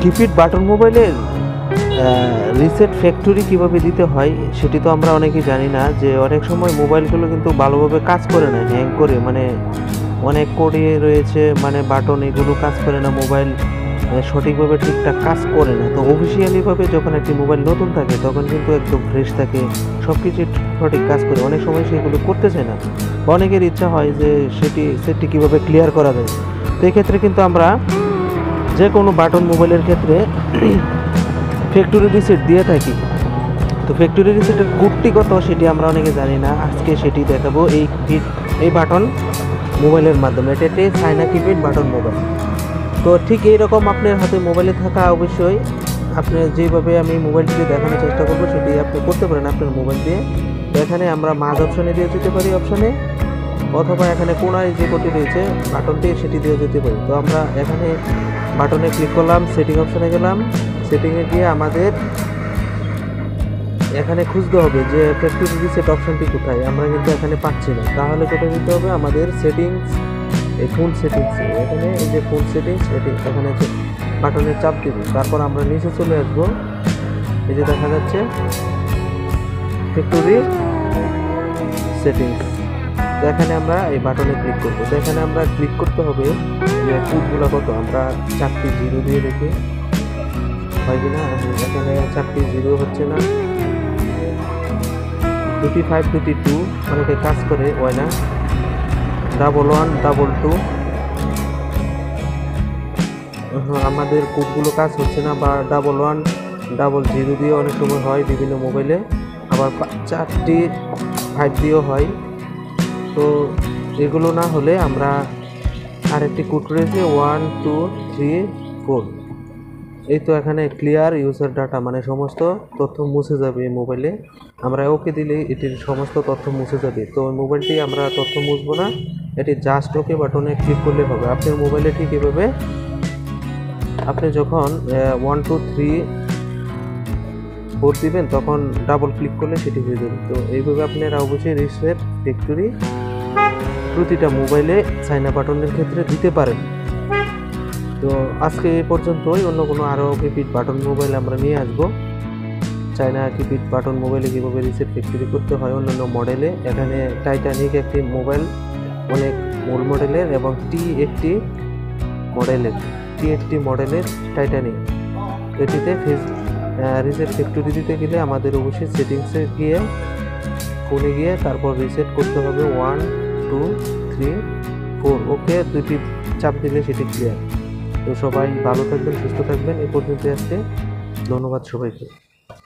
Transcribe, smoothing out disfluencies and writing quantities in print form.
Keypad button মোবাইলের reset factory কিভাবে দিতে হয় সেটি তো আমরা অনেকেই জানি না। যে অনেক সময় মোবাইলগুলো কিন্তু ভালোভাবে কাজ করে না, হ্যাং করে, মানে অনেক কোডে রয়েছে, মানে বাটন এগুলো কাজ করে না, মোবাইল সঠিকভাবে ঠিকঠাক কাজ করে না। তো অফিসিয়ালিভাবে যখন একটি মোবাইল নতুন থাকে তখন কিন্তু একদম ফ্রেশ থাকে, সব কিছু সঠিক কাজ করে, অনেক সময় সেগুলো করতে চায় না, বা অনেকের ইচ্ছা হয় যে সেটি কীভাবে ক্লিয়ার করা যায়। তো এক্ষেত্রে কিন্তু আমরা যে কোনো বাটন মোবাইলের ক্ষেত্রে ফ্যাক্টরি রিসেট দিয়ে থাকি। তো ফ্যাক্টরি রিসেটের কোডটি কত সেটি আমরা অনেকে জানি না, আজকে সেটি দেখাবো এই বাটন মোবাইলের মাধ্যমে। এটা একটি চায়না কিপ্যাড বাটন মোবাইল। তো ঠিক এইরকম আপনার হাতে মোবাইলে থাকা অবশ্যই আপনি যেভাবে আমি মোবাইলটিকে দেখানোর চেষ্টা করবো সেটি আপনি করতে পারেন আপনার মোবাইল দিয়ে। তো এখানে আমরা মাঝ অপশানে দিয়ে যেতে পারি অপশানে, অথবা এখানে কোনায় যে কোডটি রয়েছে বাটনটি সেটি দিয়ে যেতে পারি। তো আমরা এখানে বাটনে ক্লিক করলাম, সেটিং অপশানে গেলাম, সেটিংয়ে গিয়ে আমাদের এখানে খুঁজতে হবে যে ফ্যাক্টরি রিসেট অপশানটি কোথায়, আমরা কিন্তু এখানে পাচ্ছি না। তাহলে কোথায় দিতে হবে, আমাদের সেটিংস, এই ফোন সেটিংস, এখানে এই যে ফোন সেটিংস, এখানে বাটনের চাপ দিব, তারপর আমরা নিচে চলে আসবো। এই যে দেখা যাচ্ছে ফ্যাক্টরি সেটিংস, তো এখানে আমরা এই বাটনে ক্লিক করবো। তো এখানে আমরা ক্লিক করতে হবে যে কোডগুলো কত, আমরা 4টি 0 দিয়ে দেখি হয় কিনা। এখানে 4টি 0 হচ্ছে না, 2টি 5 2টি 2 অনেকে কাজ করে হয় না, 11 2 আমাদের কোডগুলো কাজ হচ্ছে না, বা 11 00 দিয়ে অনেক সময় হয় বিভিন্ন মোবাইলে, আবার 4টি 5 দিয়েও হয়। তো এগুলো না হলে আমরা আরেকটি কোড রয়েছে 1 2 3 4, এই তো এখানে ক্লিয়ার ইউজার ডাটা, মানে সমস্ত তথ্য মুছে যাবে এই মোবাইলে। আমরা ওকে দিলে এটির সমস্ত তথ্য মুছে যাবে। তো ওই মোবাইলটি আমরা তথ্য মুছবো না, এটি জাস্ট ওকে বাটনে ক্লিক করলে হবে। আপনার মোবাইলে ঠিক এভাবে আপনি যখন 1 2 3 4 দিবেন তখন ডাবল ক্লিক করলে সেটি হয়ে যাবে। তো এইভাবে আপনারা অবশ্যই রিসেট ফ্যাক্টরি প্রতিটা মোবাইলে চায়না বাটনের ক্ষেত্রে দিতে পারেন। তো আজকে এই পর্যন্তই, অন্য কোনো আরও কিপ্যাড বাটন মোবাইল আমরা নিয়ে আসবো। চায়না কিপ্যাড বাটন মোবাইলে কীভাবে রিসেট ফ্যাক্টরি করতে হয় অন্যান্য মডেলে। এখানে টাইটানিক একটি মোবাইল, অনেক মূল মডেলের, এবং টি80 মডেলের টাইটানিক, এটিতে রিসেট ফ্যাক্টরি দিতে গেলে আমাদের অবশ্যই সেটিংসে গিয়ে ফোনে গিয়ে তারপর রিসেট করতে হবে 1 2 3 4, ওকে 2টি চাপ দিলে সেটি ক্লিয়ার। তো সবাই ভালো থাকবেন, সুস্থ থাকবেন। এই পর্যন্ত আজকে ধন্যবাদ সবাইকে।